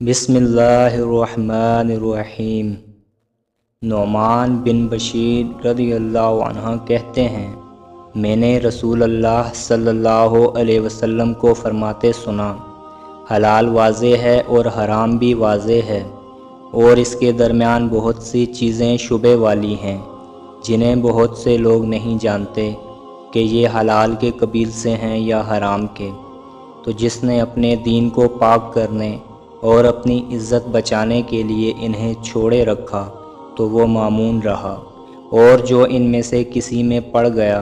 بسم اللہ الرحمن الرحیم۔ نعمان بن بشیر رضی اللہ عنہ کہتے ہیں، میں نے رسول اللہ صلی اللہ علیہ وسلم کو فرماتے سنا، حلال واضح ہے اور حرام بھی واضح ہے، اور اس کے درمیان بہت سی چیزیں شبہ والی ہیں جنہیں بہت سے لوگ نہیں جانتے کہ یہ حلال کے قبیل سے ہیں یا حرام کے۔ تو جس نے اپنے دین کو پاک کرنے اور اپنی عزت بچانے کے لیے انہیں چھوڑے رکھا تو وہ مامون رہا، اور جو ان میں سے کسی میں پڑ گیا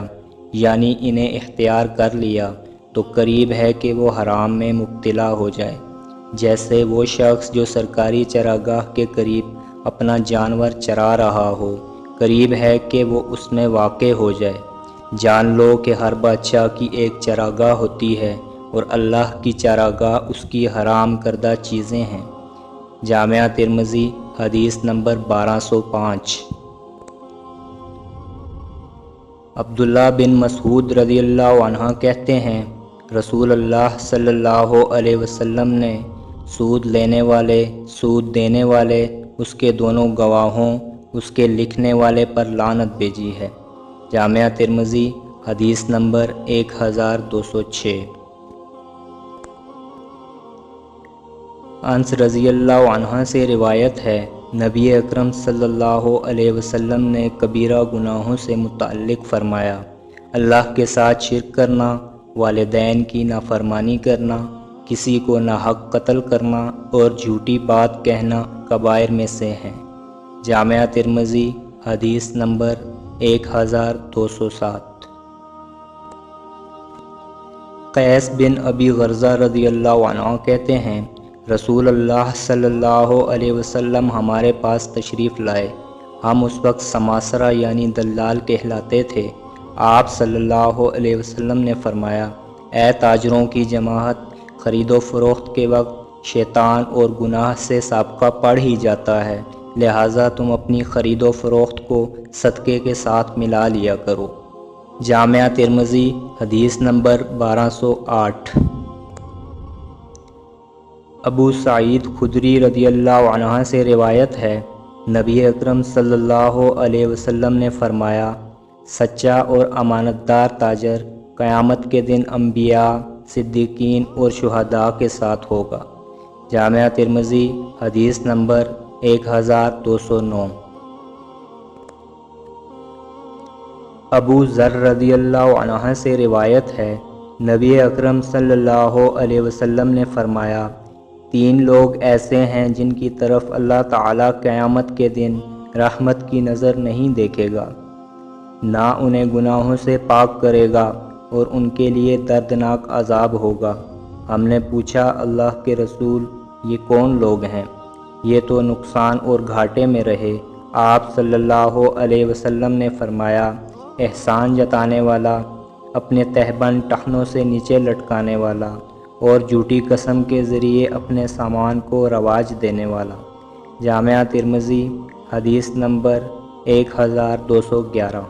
یعنی انہیں اختیار کر لیا تو قریب ہے کہ وہ حرام میں مبتلا ہو جائے، جیسے وہ شخص جو سرکاری چراگاہ کے قریب اپنا جانور چرا رہا ہو، قریب ہے کہ وہ اس میں واقع ہو جائے۔ جان لو کہ ہر بادشاہ کی ایک چراگاہ ہوتی ہے اور اللہ کی چراگاہ اس کی حرام کردہ چیزیں ہیں۔ جامعہ ترمذی حدیث نمبر 1205۔ عبداللہ بن مسعود رضی اللہ عنہ کہتے ہیں، رسول اللہ صلی اللہ علیہ وسلم نے سود لینے والے، سود دینے والے، اس کے دونوں گواہوں، اس کے لکھنے والے پر لعنت بھیجی ہے۔ جامعہ ترمذی حدیث نمبر 1206۔ انس رضی اللہ عنہ سے روایت ہے، نبی اکرم صلی اللہ علیہ وسلم نے کبیرہ گناہوں سے متعلق فرمایا، اللہ کے ساتھ شرک کرنا، والدین کی نافرمانی کرنا، کسی کو ناحق قتل کرنا اور جھوٹی بات کہنا کبائر میں سے ہیں۔ جامعہ ترمذی حدیث نمبر 1207۔ قیس بن ابی غرزہ رضی اللہ عنہ کہتے ہیں، رسول اللہ صلی اللہ علیہ وسلم ہمارے پاس تشریف لائے، ہم اس وقت سماسرہ یعنی دلال کہلاتے تھے۔ آپ صلی اللہ علیہ وسلم نے فرمایا، اے تاجروں کی جماعت، خرید و فروخت کے وقت شیطان اور گناہ سے سابقہ پڑ ہی جاتا ہے، لہٰذا تم اپنی خرید و فروخت کو صدقے کے ساتھ ملا لیا کرو۔ جامعہ ترمذی حدیث نمبر 1208۔ ابو سعید خدری رضی اللہ عنہ سے روایت ہے، نبی اکرم صلی اللہ علیہ وسلم نے فرمایا، سچا اور امانت دار تاجر قیامت کے دن انبیاء، صدیقین اور شہداء کے ساتھ ہوگا۔ جامعہ ترمذی حدیث نمبر 1209۔ ابو ذر رضی اللہ عنہ سے روایت ہے، نبی اکرم صلی اللہ علیہ وسلم نے فرمایا، 3 لوگ ایسے ہیں جن کی طرف اللہ تعالیٰ قیامت کے دن رحمت کی نظر نہیں دیکھے گا، نہ انہیں گناہوں سے پاک کرے گا اور ان کے لیے دردناک عذاب ہوگا۔ ہم نے پوچھا، اللہ کے رسول، یہ کون لوگ ہیں؟ یہ تو نقصان اور گھاٹے میں رہے۔ آپ صلی اللہ علیہ وسلم نے فرمایا، احسان جتانے والا، اپنے تہبند ٹخنوں سے نیچے لٹکانے والا، اور جھوٹی قسم کے ذریعے اپنے سامان کو رواج دینے والا۔ جامعہ ترمذی حدیث نمبر 1211۔